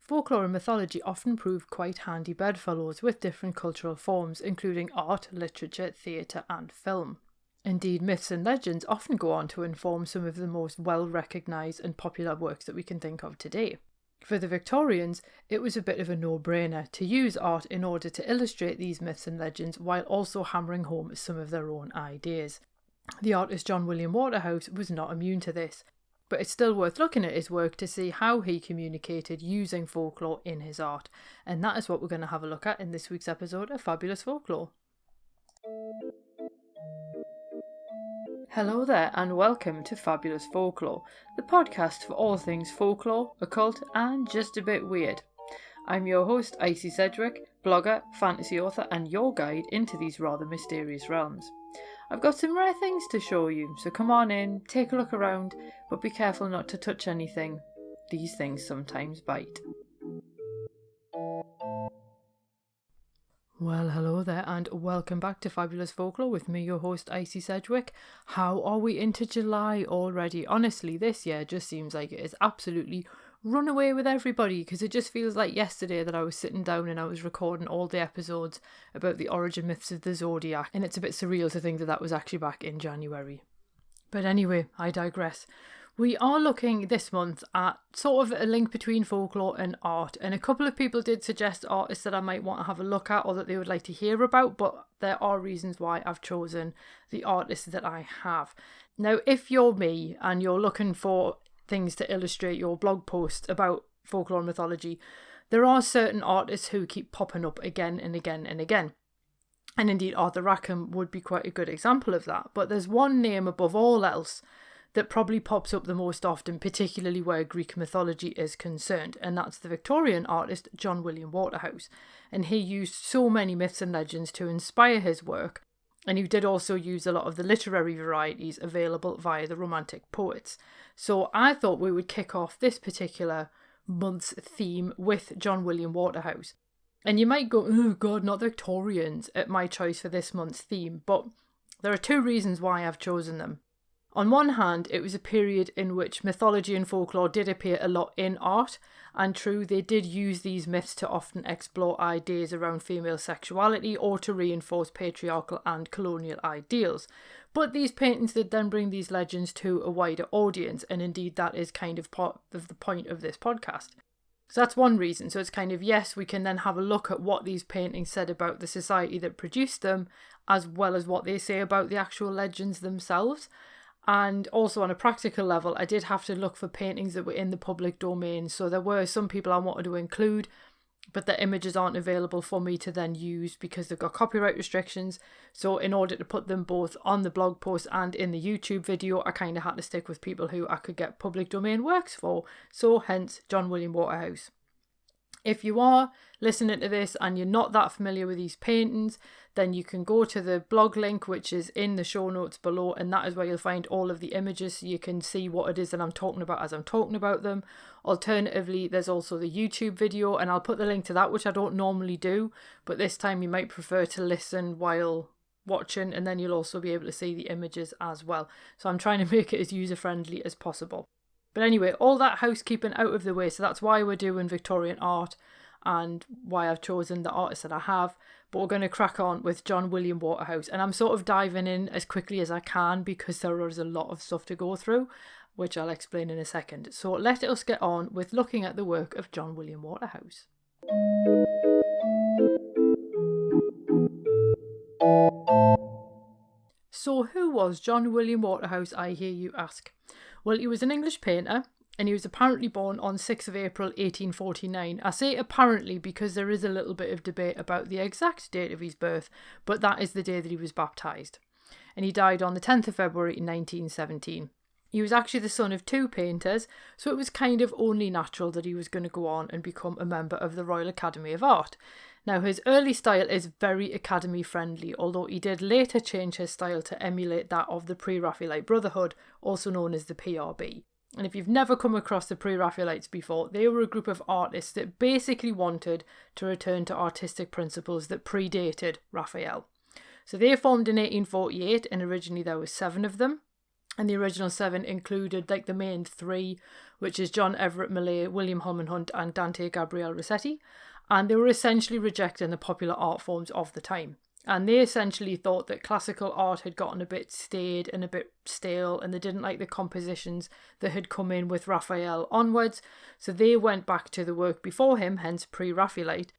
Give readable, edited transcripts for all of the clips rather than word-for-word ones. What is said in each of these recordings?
Folklore and mythology often prove quite handy bedfellows with different cultural forms, including art, literature, theatre and film. Indeed, myths and legends often go on to inform some of the most well-recognised and popular works that we can think of today. For the Victorians, it was a bit of a no-brainer to use art in order to illustrate these myths and legends while also hammering home some of their own ideas. The artist John William Waterhouse was not immune to this, but it's still worth looking at his work to see how he communicated using folklore in his art, and that is what we're going to have a look at in this week's episode of Fabulous Folklore. Hello there and welcome to Fabulous Folklore, the podcast for all things folklore, occult and just a bit weird. I'm your host Icy Sedgwick, blogger, fantasy author and your guide into these rather mysterious realms. I've got some rare things to show you, so come on in, take a look around, but be careful not to touch anything. These things sometimes bite. Well, hello there and welcome back to Fabulous Folklore with me, your host Icy Sedgwick. How are we into July already? Honestly, this year just seems like it is absolutely run away with everybody, because it just feels like yesterday that I was sitting down and I was recording all the episodes about the origin myths of the Zodiac, and it's a bit surreal to think that that was actually back in January. But anyway, I digress. We are looking this month at sort of a link between folklore and art, and a couple of people did suggest artists that I might want to have a look at or that they would like to hear about, but there are reasons why I've chosen the artists that I have. Now, if you're me and you're looking for things to illustrate your blog post about folklore and mythology, there are certain artists who keep popping up again and again and again. And indeed, Arthur Rackham would be quite a good example of that. But there's one name above all else that probably pops up the most often, particularly where Greek mythology is concerned, and that's the Victorian artist John William Waterhouse. And he used so many myths and legends to inspire his work, and he did also use a lot of the literary varieties available via the Romantic poets. So I thought we would kick off this particular month's theme with John William Waterhouse. And you might go, oh god, not the Victorians, at my choice for this month's theme, but there are two reasons why I've chosen them. On one hand, it was a period in which mythology and folklore did appear a lot in art, and true, they did use these myths to often explore ideas around female sexuality or to reinforce patriarchal and colonial ideals. But these paintings did then bring these legends to a wider audience, and indeed that is kind of part of the point of this podcast. So that's one reason. So it's kind of, yes, we can then have a look at what these paintings said about the society that produced them, as well as what they say about the actual legends themselves. And also on a practical level, I did have to look for paintings that were in the public domain. So there were some people I wanted to include, but the images aren't available for me to then use because they've got copyright restrictions. So in order to put them both on the blog post and in the YouTube video, I kind of had to stick with people who I could get public domain works for. So hence John William Waterhouse. If you are listening to this and you're not that familiar with these paintings, then you can go to the blog link, which is in the show notes below, and that is where you'll find all of the images so you can see what it is that I'm talking about as I'm talking about them. Alternatively, there's also the YouTube video, and I'll put the link to that, which I don't normally do, but this time you might prefer to listen while watching, and then you'll also be able to see the images as well. So I'm trying to make it as user-friendly as possible. But anyway, all that housekeeping out of the way, so that's why we're doing Victorian art and why I've chosen the artists that I have. But we're going to crack on with John William Waterhouse, and I'm sort of diving in as quickly as I can because there is a lot of stuff to go through, which I'll explain in a second. So let us get on with looking at the work of John William Waterhouse. So who was John William Waterhouse, I hear you ask? Well, he was an English painter, and he was apparently born on 6th of April 1849. I say apparently because there is a little bit of debate about the exact date of his birth, but that is the day that he was baptised. And he died on the 10th of February 1917. He was actually the son of two painters, so it was kind of only natural that he was going to go on and become a member of the Royal Academy of Art. Now, his early style is very Academy friendly, although he did later change his style to emulate that of the Pre-Raphaelite Brotherhood, also known as the PRB. And if you've never come across the Pre-Raphaelites before, they were a group of artists that basically wanted to return to artistic principles that predated Raphael. So they formed in 1848, and originally there were 7 of them. And the original 7 included like the main 3, which is John Everett Millais, William Holman Hunt and Dante Gabriel Rossetti. And they were essentially rejecting the popular art forms of the time. And they essentially thought that classical art had gotten a bit staid and a bit stale, and they didn't like the compositions that had come in with Raphael onwards. So they went back to the work before him, hence pre-Raphaelite,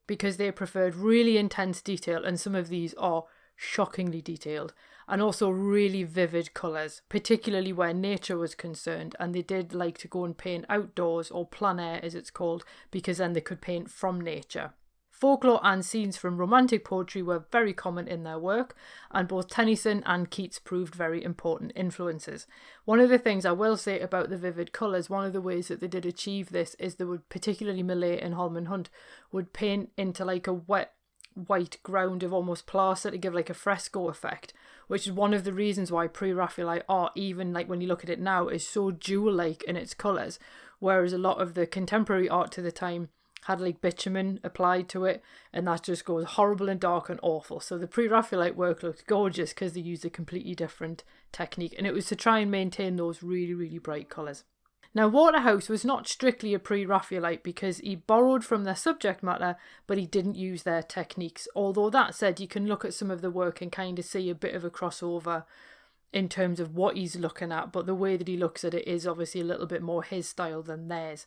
because they preferred really intense detail, and some of these are shockingly detailed, and also really vivid colours, particularly where nature was concerned. And they did like to go and paint outdoors, or plein air as it's called, because then they could paint from nature. Folklore and scenes from romantic poetry were very common in their work, and both Tennyson and Keats proved very important influences. One of the things I will say about the vivid colours, one of the ways that they did achieve this is they would, particularly Millais and Holman Hunt, would paint into like a wet white ground of almost plaster to give like a fresco effect, which is one of the reasons why pre-Raphaelite art, even like when you look at it now, is so jewel-like in its colours, whereas a lot of the contemporary art to the time had like bitumen applied to it, and that just goes horrible and dark and awful. So the pre-Raphaelite work looked gorgeous because they used a completely different technique, and it was to try and maintain those really, really bright colours. Now, Waterhouse was not strictly a pre-Raphaelite because he borrowed from their subject matter, but he didn't use their techniques. Although that said, you can look at some of the work and kind of see a bit of a crossover in terms of what he's looking at, but the way that he looks at it is obviously a little bit more his style than theirs.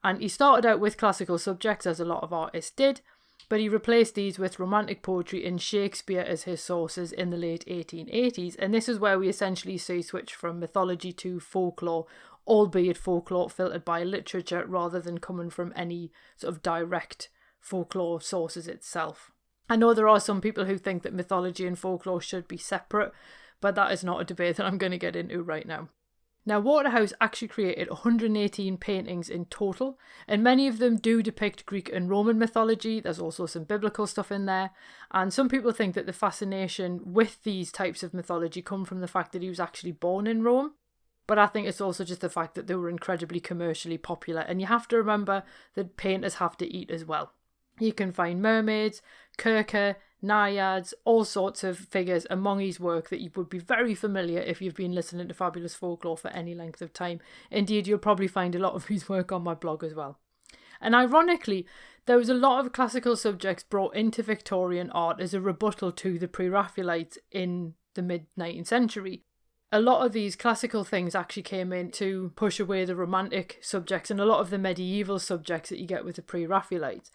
And he started out with classical subjects, as a lot of artists did, but he replaced these with romantic poetry and Shakespeare as his sources in the late 1880s. And this is where we essentially see a switch from mythology to folklore, albeit folklore filtered by literature rather than coming from any sort of direct folklore sources itself. I know there are some people who think that mythology and folklore should be separate, but that is not a debate that I'm going to get into right now. Now, Waterhouse actually created 118 paintings in total, and many of them do depict Greek and Roman mythology. There's also some biblical stuff in there, and some people think that the fascination with these types of mythology come from the fact that he was actually born in Rome. But I think it's also just the fact that they were incredibly commercially popular, and you have to remember that painters have to eat as well. You can find mermaids, Kirka, naiads, all sorts of figures among his work that you would be very familiar if you've been listening to Fabulous Folklore for any length of time. Indeed, you'll probably find a lot of his work on my blog as well. And ironically, there was a lot of classical subjects brought into Victorian art as a rebuttal to the pre-Raphaelites in the mid-19th century. A lot of these classical things actually came in to push away the romantic subjects and a lot of the medieval subjects that you get with the pre-Raphaelites.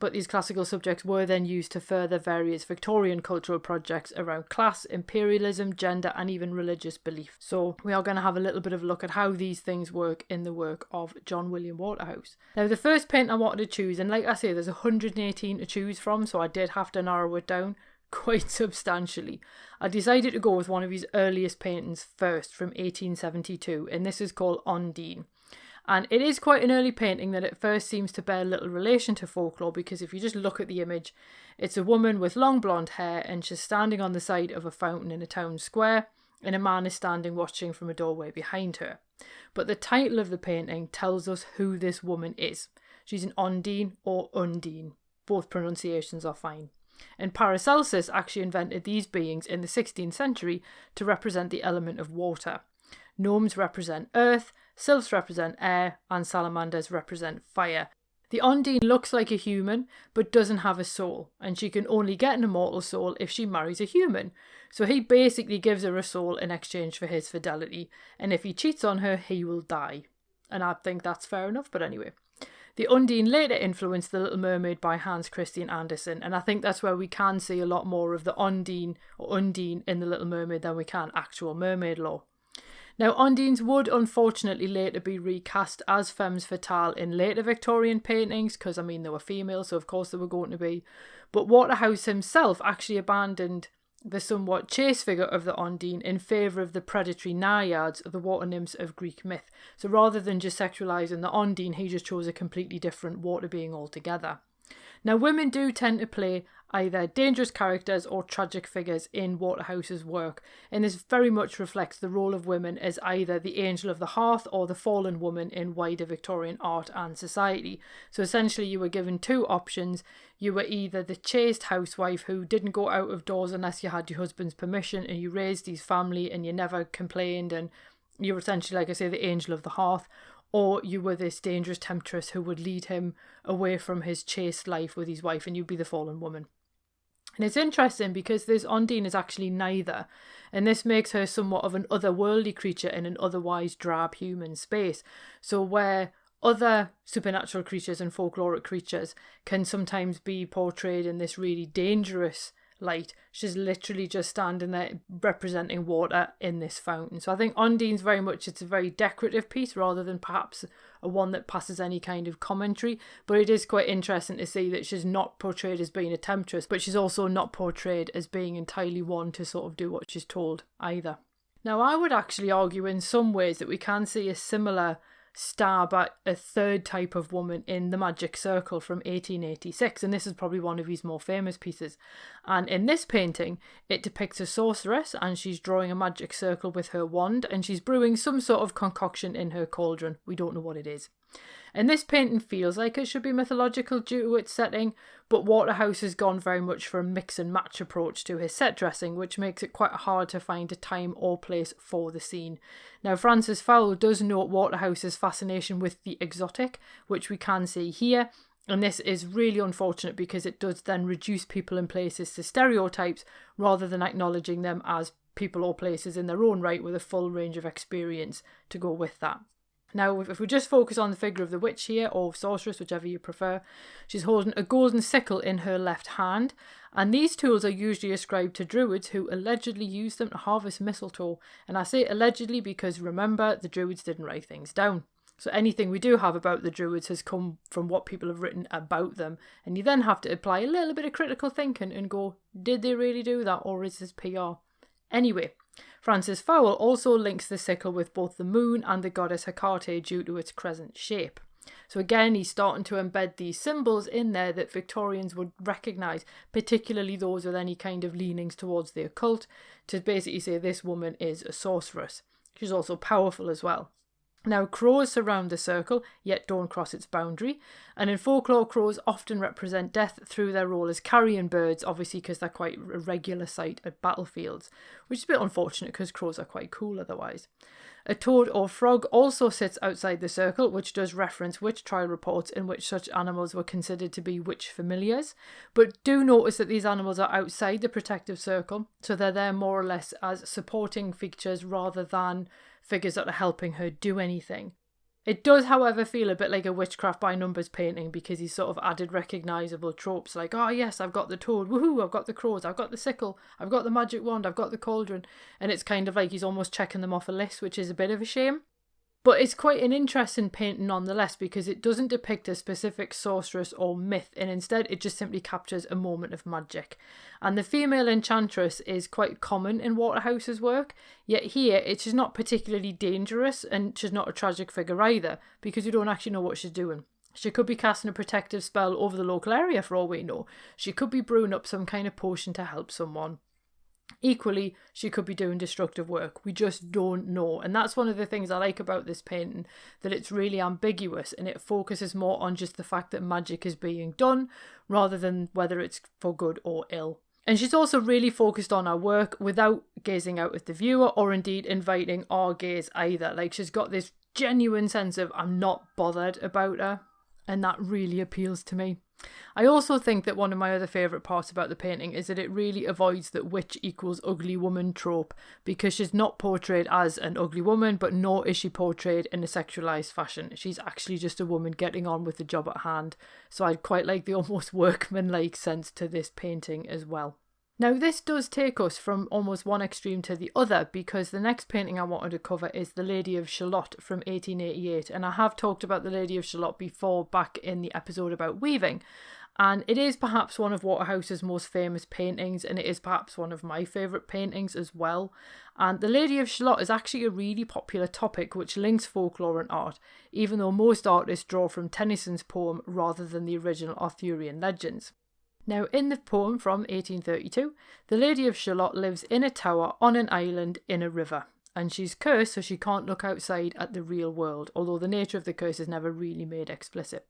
But these classical subjects were then used to further various Victorian cultural projects around class, imperialism, gender, and even religious belief. So we are going to have a little bit of a look at how these things work in the work of John William Waterhouse. Now, the first painting I wanted to choose, and like I say, there's 118 to choose from, so I did have to narrow it down quite substantially. I decided to go with one of his earliest paintings first, from 1872, and this is called Ondine. And it is quite an early painting that at first seems to bear little relation to folklore, because if you just look at the image, it's a woman with long blonde hair and she's standing on the side of a fountain in a town square, and a man is standing watching from a doorway behind her. But the title of the painting tells us who this woman is. She's an Ondine or Undine. Both pronunciations are fine. And Paracelsus actually invented these beings in the 16th century to represent the element of water. Gnomes represent earth, sylphs represent air, and salamanders represent fire. The Ondine looks like a human, but doesn't have a soul, and she can only get an immortal soul if she marries a human. So he basically gives her a soul in exchange for his fidelity, and if he cheats on her, he will die. And I think that's fair enough, but anyway. The Ondine later influenced The Little Mermaid by Hans Christian Andersen, and I think that's where we can see a lot more of the Ondine or Undine in The Little Mermaid than we can actual mermaid lore. Now, Ondines would unfortunately later be recast as femmes fatales in later Victorian paintings, because, I mean, they were female, so of course they were going to be. But Waterhouse himself actually abandoned the somewhat chaste figure of the Ondine in favour of the predatory naiads, the water nymphs of Greek myth. So rather than just sexualising the Ondine, he just chose a completely different water being altogether. Now, women do tend to play either dangerous characters or tragic figures in Waterhouse's work, and this very much reflects the role of women as either the angel of the hearth or the fallen woman in wider Victorian art and society. So essentially you were given two options. You were either the chaste housewife who didn't go out of doors unless you had your husband's permission, and you raised his family and you never complained, and you were essentially, like I say, the angel of the hearth, or you were this dangerous temptress who would lead him away from his chaste life with his wife, and you'd be the fallen woman. And it's interesting because this Ondine is actually neither, and this makes her somewhat of an otherworldly creature in an otherwise drab human space. So where other supernatural creatures and folkloric creatures can sometimes be portrayed in this really dangerous light, she's literally just standing there representing water in this fountain. So I think Ondine's very much, it's a very decorative piece rather than perhaps a one that passes any kind of commentary, but it is quite interesting to see that she's not portrayed as being a temptress, but she's also not portrayed as being entirely one to sort of do what she's told either. Now, I would actually argue in some ways that we can see a similar stab at a third type of woman in The Magic Circle from 1886, and this is probably one of his more famous pieces. And in this painting it depicts a sorceress, and she's drawing a magic circle with her wand, and she's brewing some sort of concoction in her cauldron. We don't know what it is. And this painting feels like it should be mythological due to its setting, but Waterhouse has gone very much for a mix and match approach to his set dressing, which makes it quite hard to find a time or place for the scene. Now, Francis Fowle does note Waterhouse's fascination with the exotic, which we can see here, and this is really unfortunate because it does then reduce people and places to stereotypes rather than acknowledging them as people or places in their own right with a full range of experience to go with that. Now, if we just focus on the figure of the witch here, or sorceress, whichever you prefer, she's holding a golden sickle in her left hand, and these tools are usually ascribed to druids who allegedly used them to harvest mistletoe. And I say allegedly because remember, the druids didn't write things down. So anything we do have about the druids has come from what people have written about them, and you then have to apply a little bit of critical thinking and go, did they really do that, or is this PR? Anyway, Francis Fowle also links the sickle with both the moon and the goddess Hecate due to its crescent shape. So again, he's starting to embed these symbols in there that Victorians would recognise, particularly those with any kind of leanings towards the occult, to basically say this woman is a sorceress. She's also powerful as well. Now, crows surround the circle, yet don't cross its boundary, and in folklore, crows often represent death through their role as carrion birds, obviously because they're quite a regular sight at battlefields, which is a bit unfortunate because crows are quite cool otherwise. A toad or frog also sits outside the circle, which does reference witch trial reports in which such animals were considered to be witch familiars, but do notice that these animals are outside the protective circle, so they're there more or less as supporting features rather than figures that are helping her do anything. It does, however, feel a bit like a witchcraft by numbers painting because he's sort of added recognisable tropes like, oh yes, I've got the toad, woohoo, I've got the crows, I've got the sickle, I've got the magic wand, I've got the cauldron, and it's kind of like he's almost checking them off a list, which is a bit of a shame. But it's quite an interesting painting nonetheless because it doesn't depict a specific sorceress or myth, and instead it just simply captures a moment of magic. And the female enchantress is quite common in Waterhouse's work, yet here it's just not particularly dangerous, and she's not a tragic figure either because you don't actually know what she's doing. She could be casting a protective spell over the local area for all we know. She could be brewing up some kind of potion to help someone. Equally, she could be doing destructive work. We just don't know. And that's one of the things I like about this painting, that it's really ambiguous and it focuses more on just the fact that magic is being done rather than whether it's for good or ill. And she's also really focused on her work without gazing out at the viewer or indeed inviting our gaze either. Like, she's got this genuine sense of I'm not bothered about her, and that really appeals to me. I also think that one of my other favourite parts about the painting is that it really avoids that witch equals ugly woman trope, because she's not portrayed as an ugly woman, but nor is she portrayed in a sexualised fashion. She's actually just a woman getting on with the job at hand, so I'd quite like the almost workmanlike sense to this painting as well. Now, this does take us from almost one extreme to the other, because the next painting I wanted to cover is the Lady of Shalott from 1888, and I have talked about the Lady of Shalott before back in the episode about weaving, And it is perhaps one of Waterhouse's most famous paintings, and it is perhaps one of my favourite paintings as well. And the Lady of Shalott is actually a really popular topic which links folklore and art, even though most artists draw from Tennyson's poem rather than the original Arthurian legends. Now, in the poem from 1832, the Lady of Shalott lives in a tower on an island in a river. And she's cursed, so she can't look outside at the real world, although the nature of the curse is never really made explicit.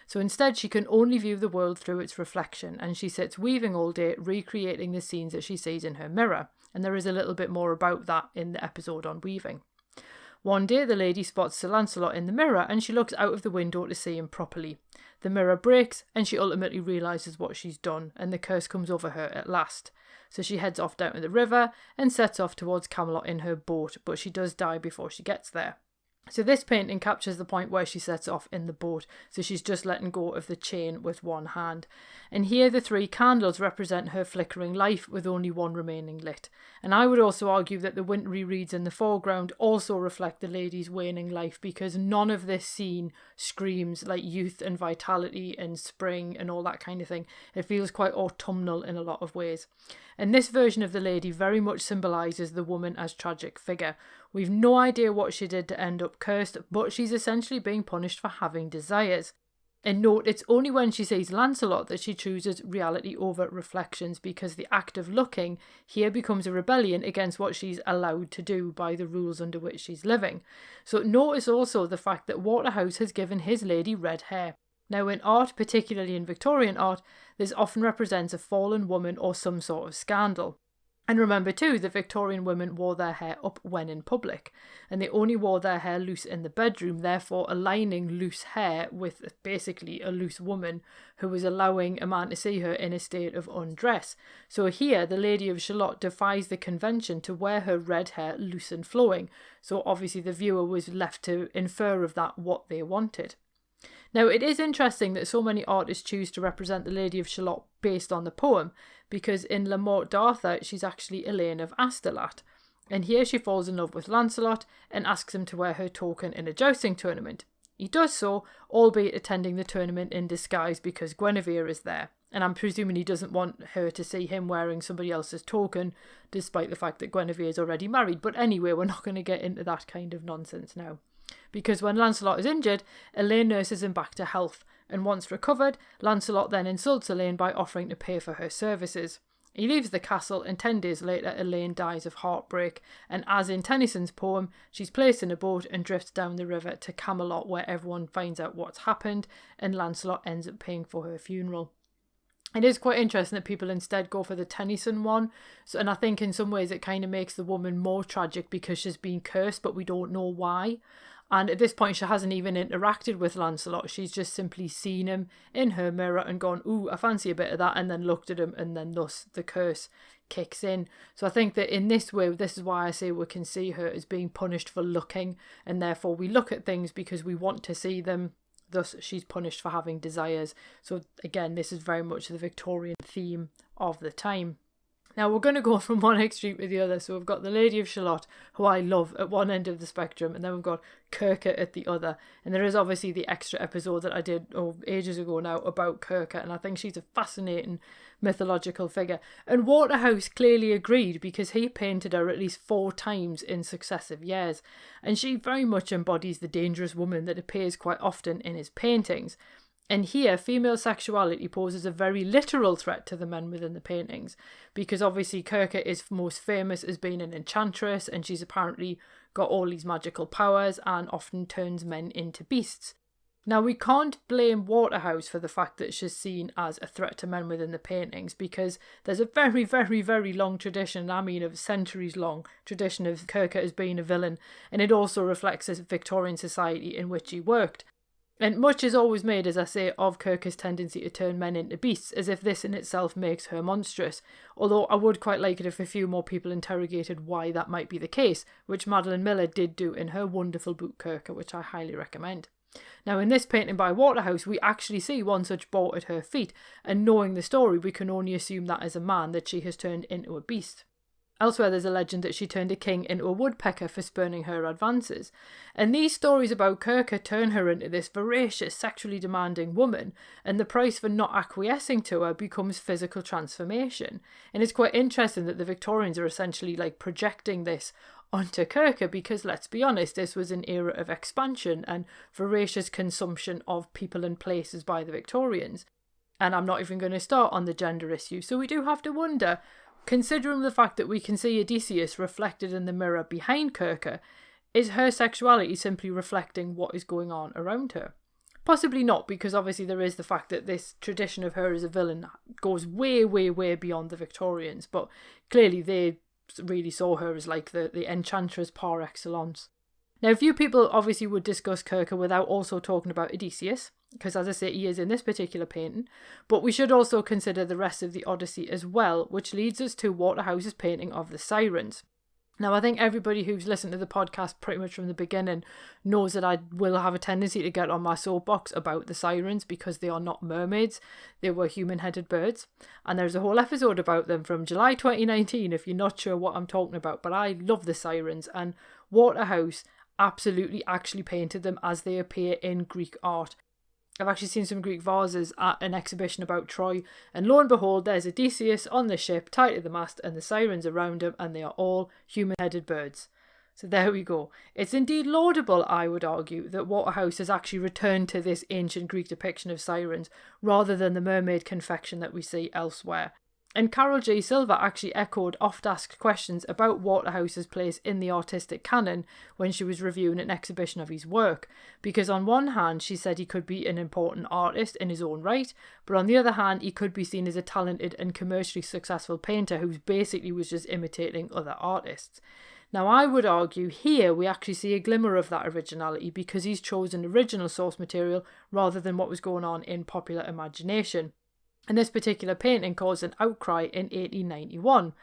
So instead, she can only view the world through its reflection, and she sits weaving all day, recreating the scenes that she sees in her mirror. And there is a little bit more about that in the episode on weaving. One day, the lady spots Sir Lancelot in the mirror, and she looks out of the window to see him properly. The mirror breaks, and she ultimately realises what she's done, and the curse comes over her at last. So she heads off down to the river and sets off towards Camelot in her boat, but she does die before she gets there. So this painting captures the point where she sets off in the boat, so she's just letting go of the chain with one hand. And here the 3 candles represent her flickering life with only one remaining lit. And I would also argue that the wintry reeds in the foreground also reflect the lady's waning life, because none of this scene screams like youth and vitality and spring and all that kind of thing. It feels quite autumnal in a lot of ways. And this version of the lady very much symbolises the woman as tragic figure. We've no idea what she did to end up cursed, but she's essentially being punished for having desires. And note, it's only when she sees Lancelot that she chooses reality over reflections, because the act of looking here becomes a rebellion against what she's allowed to do by the rules under which she's living. So notice also the fact that Waterhouse has given his lady red hair. Now in art, particularly in Victorian art, this often represents a fallen woman or some sort of scandal. And remember too, the Victorian women wore their hair up when in public, and they only wore their hair loose in the bedroom, therefore aligning loose hair with basically a loose woman who was allowing a man to see her in a state of undress. So here, the Lady of Shalott defies the convention to wear her red hair loose and flowing, so obviously the viewer was left to infer of that what they wanted. Now, it is interesting that so many artists choose to represent the Lady of Shalott based on the poem, because in La Morte d'Arthur, she's actually Elaine of Astolat. And here she falls in love with Lancelot and asks him to wear her token in a jousting tournament. He does so, albeit attending the tournament in disguise because Guinevere is there. And I'm presuming he doesn't want her to see him wearing somebody else's token, despite the fact that Guinevere is already married. But anyway, we're not going to get into that kind of nonsense now. Because when Lancelot is injured, Elaine nurses him back to health, and once recovered, Lancelot then insults Elaine by offering to pay for her services. He leaves the castle, and 10 days later Elaine dies of heartbreak, and as in Tennyson's poem, she's placed in a boat and drifts down the river to Camelot, where everyone finds out what's happened, and Lancelot ends up paying for her funeral. It is quite interesting that people instead go for the Tennyson one, and I think in some ways it kind of makes the woman more tragic because she's been cursed, but we don't know why. And at this point, she hasn't even interacted with Lancelot. She's just simply seen him in her mirror and gone, ooh, I fancy a bit of that, and then looked at him, and then thus the curse kicks in. So I think that in this way, this is why I say we can see her as being punished for looking, and therefore we look at things because we want to see them. Thus, she's punished for having desires. So again, this is very much the Victorian theme of the time. Now we're going to go from one extreme to the other. So we've got the Lady of Shalott, who I love, at one end of the spectrum, and then we've got Circe at the other. And there is obviously the extra episode that I did ages ago now about Circe, and I think she's a fascinating mythological figure. And Waterhouse clearly agreed, because he painted her at least 4 times in successive years, and she very much embodies the dangerous woman that appears quite often in his paintings. And here, female sexuality poses a very literal threat to the men within the paintings, because obviously Circe is most famous as being an enchantress, and she's apparently got all these magical powers and often turns men into beasts. Now, we can't blame Waterhouse for the fact that she's seen as a threat to men within the paintings, because there's a very, very, very long tradition, I mean a centuries long tradition of Circe as being a villain, and it also reflects the Victorian society in which he worked. And much is always made, as I say, of Circe's tendency to turn men into beasts, as if this in itself makes her monstrous. Although I would quite like it if a few more people interrogated why that might be the case, which Madeline Miller did do in her wonderful book Circe, which I highly recommend. Now, in this painting by Waterhouse, we actually see one such boar at her feet, and knowing the story, we can only assume that as a man that she has turned into a beast. Elsewhere, there's a legend that she turned a king into a woodpecker for spurning her advances. And these stories about Circe turn her into this voracious, sexually demanding woman, and the price for not acquiescing to her becomes physical transformation. And it's quite interesting that the Victorians are essentially like projecting this onto Circe, because let's be honest, this was an era of expansion and voracious consumption of people and places by the Victorians. And I'm not even going to start on the gender issue. So we do have to wonder, considering the fact that we can see Odysseus reflected in the mirror behind Circe, is her sexuality simply reflecting what is going on around her? Possibly not, because obviously there is the fact that this tradition of her as a villain goes way, way, way beyond the Victorians, but clearly they really saw her as like the enchantress par excellence. Now, few people obviously would discuss Circe without also talking about Odysseus, because as I say, he is in this particular painting, but we should also consider the rest of the Odyssey as well, which leads us to Waterhouse's painting of the Sirens. Now, I think everybody who's listened to the podcast pretty much from the beginning knows that I will have a tendency to get on my soapbox about the Sirens because they are not mermaids, they were human-headed birds, and there's a whole episode about them from July 2019 if you're not sure what I'm talking about, but I love the Sirens, and Waterhouse absolutely actually painted them as they appear in Greek art. I've actually seen some Greek vases at an exhibition about Troy, and lo and behold, there's Odysseus on the ship, tied to the mast, and the Sirens around him, and they are all human-headed birds. So there we go. It's indeed laudable, I would argue, that Waterhouse has actually returned to this ancient Greek depiction of Sirens, rather than the mermaid confection that we see elsewhere. And Carol J. Silver actually echoed oft-asked questions about Waterhouse's place in the artistic canon when she was reviewing an exhibition of his work, because on one hand she said he could be an important artist in his own right, but on the other hand he could be seen as a talented and commercially successful painter who basically was just imitating other artists. Now, I would argue here we actually see a glimmer of that originality because he's chosen original source material rather than what was going on in popular imagination. And this particular painting caused an outcry in 1891.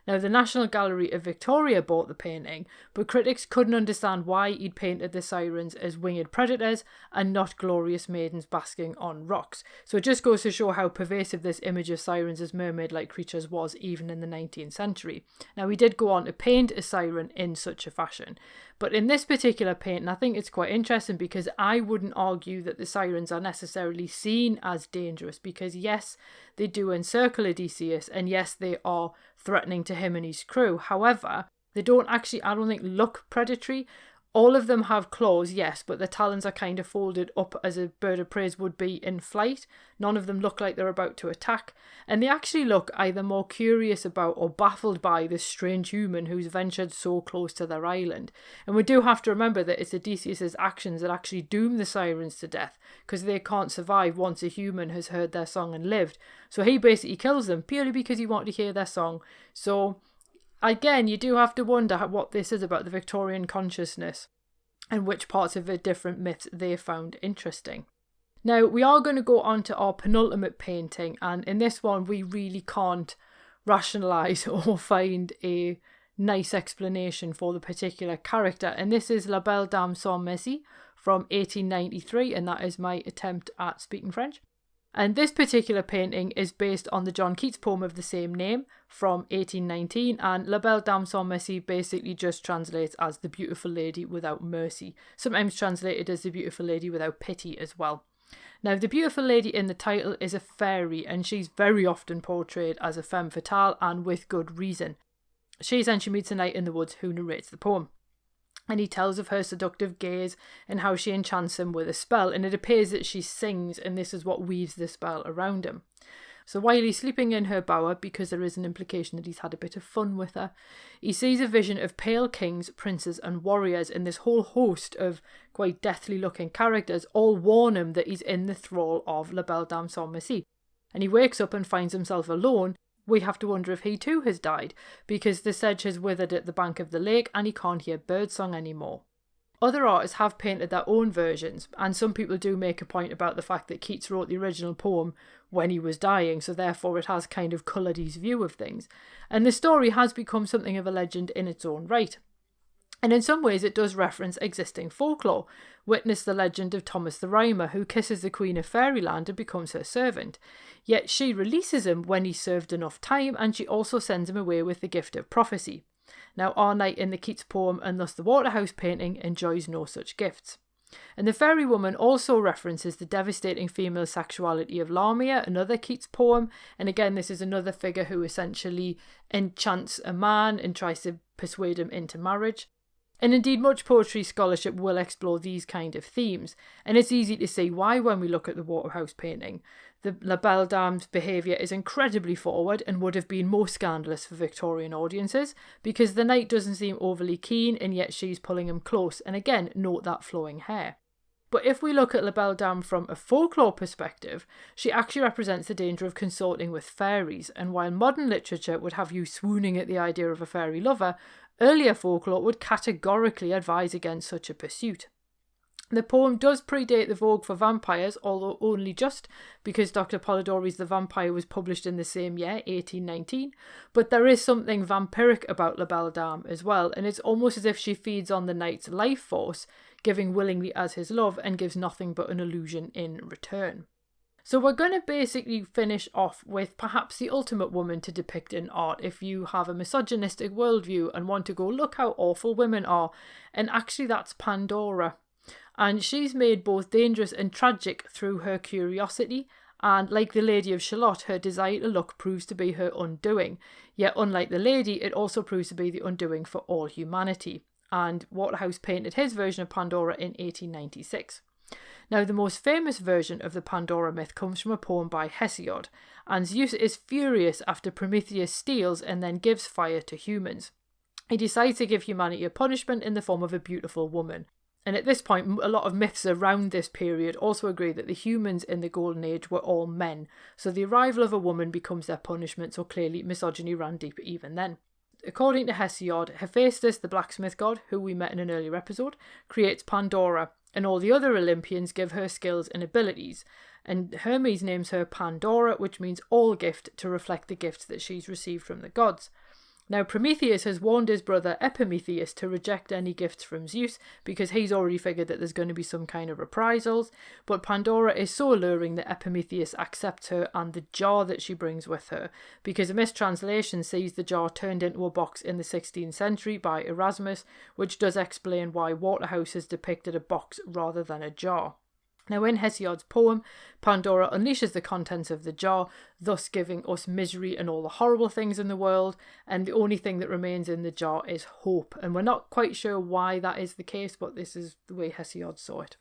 Now, the National Gallery of Victoria bought the painting, but critics couldn't understand why he'd painted the Sirens as winged predators and not glorious maidens basking on rocks. So it just goes to show how pervasive this image of Sirens as mermaid-like creatures was even in the 19th century. Now, he did go on to paint a siren in such a fashion. But in this particular painting, I think it's quite interesting because I wouldn't argue that the Sirens are necessarily seen as dangerous because yes, they do encircle Odysseus and yes, they are threatening to him and his crew. However, they don't actually, I don't think, look predatory. All of them have claws, yes, but the talons are kind of folded up as a bird of prey would be in flight. None of them look like they're about to attack. And they actually look either more curious about or baffled by this strange human who's ventured so close to their island. And we do have to remember that it's Odysseus' actions that actually doom the Sirens to death, because they can't survive once a human has heard their song and lived. So he basically kills them purely because he wanted to hear their song. So again, you do have to wonder what this is about the Victorian consciousness and which parts of the different myths they found interesting. Now, we are going to go on to our penultimate painting, and in this one we really can't rationalise or find a nice explanation for the particular character, and this is La Belle Dame sans Merci from 1893, and that is my attempt at speaking French. And this particular painting is based on the John Keats poem of the same name from 1819, and La Belle Dame sans Merci basically just translates as the beautiful lady without mercy, sometimes translated as the beautiful lady without pity as well. Now, the beautiful lady in the title is a fairy, and she's very often portrayed as a femme fatale, and with good reason. She essentially meets a knight in the woods who narrates the poem. And he tells of her seductive gaze and how she enchants him with a spell, and it appears that she sings, and this is what weaves the spell around him. So while he's sleeping in her bower, because there is an implication that he's had a bit of fun with her, he sees a vision of pale kings, princes and warriors, and this whole host of quite deathly looking characters all warn him that he's in the thrall of La Belle Dame sans Merci. And he wakes up and finds himself alone. We have to wonder if he too has died, because the sedge has withered at the bank of the lake and he can't hear birdsong anymore. Other artists have painted their own versions, and some people do make a point about the fact that Keats wrote the original poem when he was dying, so therefore it has kind of coloured his view of things. And the story has become something of a legend in its own right. And in some ways it does reference existing folklore. Witness the legend of Thomas the Rhymer, who kisses the Queen of Fairyland and becomes her servant. Yet she releases him when he's served enough time, and she also sends him away with the gift of prophecy. Now our knight in the Keats poem, and thus the Waterhouse painting, enjoys no such gifts. And the fairy woman also references the devastating female sexuality of Lamia, another Keats poem, and again this is another figure who essentially enchants a man and tries to persuade him into marriage. And indeed much poetry scholarship will explore these kind of themes, and it's easy to see why when we look at the Waterhouse painting. The La Belle Dame's behaviour is incredibly forward and would have been more scandalous for Victorian audiences, because the knight doesn't seem overly keen and yet she's pulling him close, and again note that flowing hair. But if we look at La Belle Dame from a folklore perspective, she actually represents the danger of consorting with fairies, and while modern literature would have you swooning at the idea of a fairy lover, earlier folklore would categorically advise against such a pursuit. The poem does predate the vogue for vampires, although only just, because Dr. Polidori's The Vampire was published in the same year, 1819, but there is something vampiric about La Belle Dame as well, and it's almost as if she feeds on the knight's life force, giving willingly as his love, and gives nothing but an illusion in return. So we're going to basically finish off with perhaps the ultimate woman to depict in art if you have a misogynistic worldview and want to go, look how awful women are, and actually that's Pandora. And she's made both dangerous and tragic through her curiosity, and like the Lady of Shalott, her desire to look proves to be her undoing. Yet unlike the lady, it also proves to be the undoing for all humanity. And Waterhouse painted his version of Pandora in 1896. Now the most famous version of the Pandora myth comes from a poem by Hesiod, and Zeus is furious after Prometheus steals and then gives fire to humans. He decides to give humanity a punishment in the form of a beautiful woman. And at this point, a lot of myths around this period also agree that the humans in the Golden Age were all men, so the arrival of a woman becomes their punishment, so clearly misogyny ran deep even then. According to Hesiod, Hephaestus, the blacksmith god, who we met in an earlier episode, creates Pandora, and all the other Olympians give her skills and abilities. And Hermes names her Pandora, which means all gift, to reflect the gifts that she's received from the gods. Now Prometheus has warned his brother Epimetheus to reject any gifts from Zeus because he's already figured that there's going to be some kind of reprisals, but Pandora is so alluring that Epimetheus accepts her and the jar that she brings with her, because a mistranslation sees the jar turned into a box in the 16th century by Erasmus, which does explain why Waterhouse has depicted a box rather than a jar. Now in Hesiod's poem, Pandora unleashes the contents of the jar, thus giving us misery and all the horrible things in the world, and the only thing that remains in the jar is hope. And we're not quite sure why that is the case, but this is the way Hesiod saw it.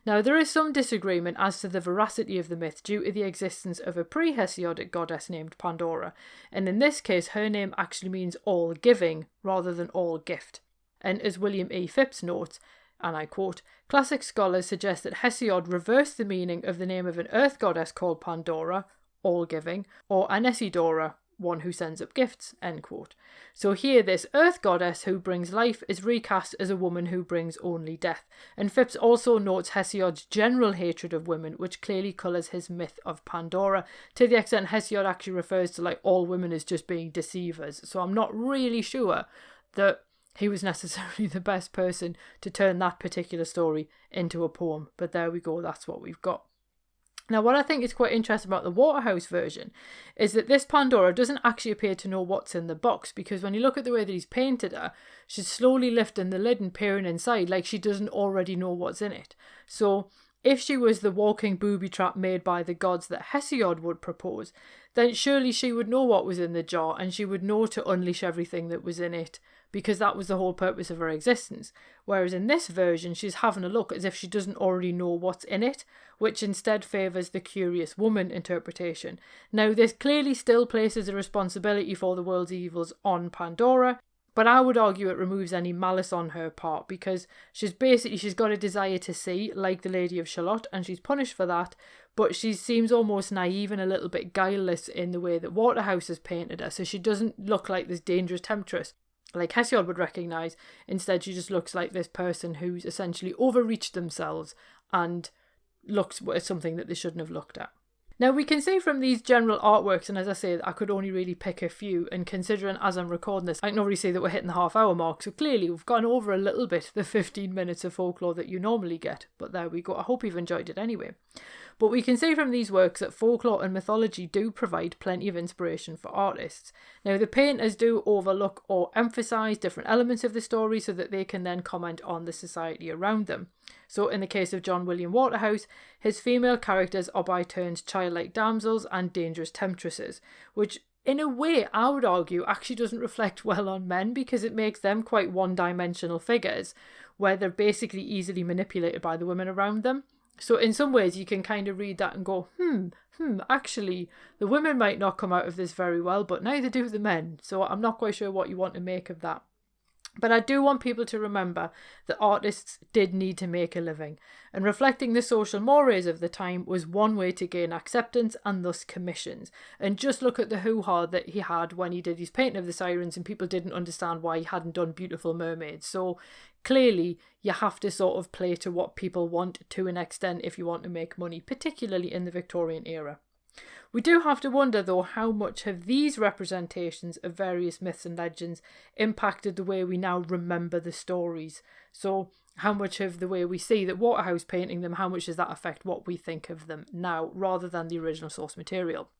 Now there is some disagreement as to the veracity of the myth due to the existence of a pre-Hesiodic goddess named Pandora, and in this case her name actually means all giving rather than all gift. And as William E. Phipps notes, and I quote, "Classic scholars suggest that Hesiod reversed the meaning of the name of an earth goddess called Pandora, all-giving, or Anesidora, one who sends up gifts," end quote. So here this earth goddess who brings life is recast as a woman who brings only death. And Phipps also notes Hesiod's general hatred of women, which clearly colours his myth of Pandora, to the extent Hesiod actually refers to like all women as just being deceivers. So I'm not really sure that he was necessarily the best person to turn that particular story into a poem. But there we go, that's what we've got. Now, what I think is quite interesting about the Waterhouse version is that this Pandora doesn't actually appear to know what's in the box, because when you look at the way that he's painted her, she's slowly lifting the lid and peering inside like she doesn't already know what's in it. So if she was the walking booby trap made by the gods that Hesiod would propose, then surely she would know what was in the jar and she would know to unleash everything that was in it, because that was the whole purpose of her existence. Whereas in this version, she's having a look as if she doesn't already know what's in it, which instead favours the curious woman interpretation. Now, this clearly still places a responsibility for the world's evils on Pandora, but I would argue it removes any malice on her part, because she's got a desire to see, like the Lady of Shalott, and she's punished for that, but she seems almost naive and a little bit guileless in the way that Waterhouse has painted her, so she doesn't look like this dangerous temptress like Hesiod would recognise. Instead, she just looks like this person who's essentially overreached themselves and looks at something that they shouldn't have looked at. Now we can see from these general artworks, and as I say, I could only really pick a few, and considering as I'm recording this, I can already see that we're hitting the half-hour mark, so clearly we've gone over a little bit the 15 minutes of folklore that you normally get, but there we go. I hope you've enjoyed it anyway. But we can see from these works that folklore and mythology do provide plenty of inspiration for artists. Now the painters do overlook or emphasise different elements of the story so that they can then comment on the society around them. So in the case of John William Waterhouse, his female characters are by turns childlike damsels and dangerous temptresses, which in a way I would argue actually doesn't reflect well on men, because it makes them quite one-dimensional figures where they're basically easily manipulated by the women around them. So in some ways you can kind of read that and go, actually the women might not come out of this very well, but neither do the men. So I'm not quite sure what you want to make of that. But I do want people to remember that artists did need to make a living, and reflecting the social mores of the time was one way to gain acceptance and thus commissions. And just look at the hoo-ha that he had when he did his painting of the Sirens, and people didn't understand why he hadn't done beautiful mermaids. So clearly you have to sort of play to what people want to an extent if you want to make money, particularly in the Victorian era. We do have to wonder though how much have these representations of various myths and legends impacted the way we now remember the stories. So how much of the way we see that Waterhouse painting them, how much does that affect what we think of them now rather than the original source material?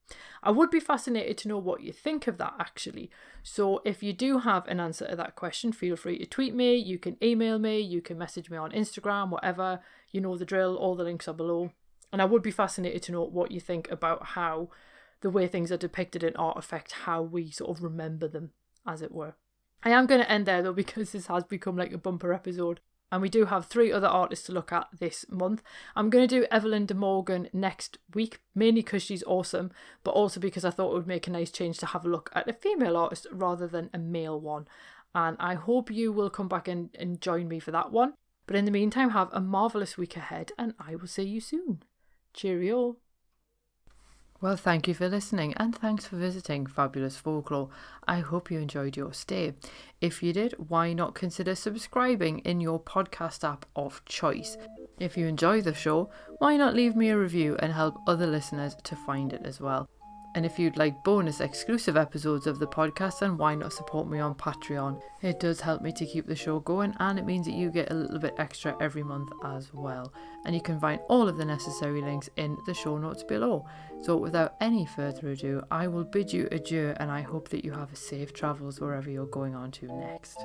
I would be fascinated to know what you think of that actually. So if you do have an answer to that question, feel free to tweet me, you can email me, you can message me on Instagram, whatever, you know the drill, all the links are below. And I would be fascinated to know what you think about how the way things are depicted in art affect how we sort of remember them, as it were. I am going to end there though, because this has become like a bumper episode. And we do have 3 other artists to look at this month. I'm going to do Evelyn de Morgan next week, mainly because she's awesome, but also because I thought it would make a nice change to have a look at a female artist rather than a male one. And I hope you will come back and join me for that one. But in the meantime, have a marvellous week ahead, and I will see you soon. Cheerio. Well, thank you for listening, and thanks for visiting Fabulous Folklore. I hope you enjoyed your stay. If you did, why not consider subscribing in your podcast app of choice? If you enjoy the show, why not leave me a review and help other listeners to find it as well? And if you'd like bonus exclusive episodes of the podcast, then why not support me on Patreon? It does help me to keep the show going, and it means that you get a little bit extra every month as well. And you can find all of the necessary links in the show notes below. So without any further ado, I will bid you adieu, and I hope that you have safe travels wherever you're going on to next.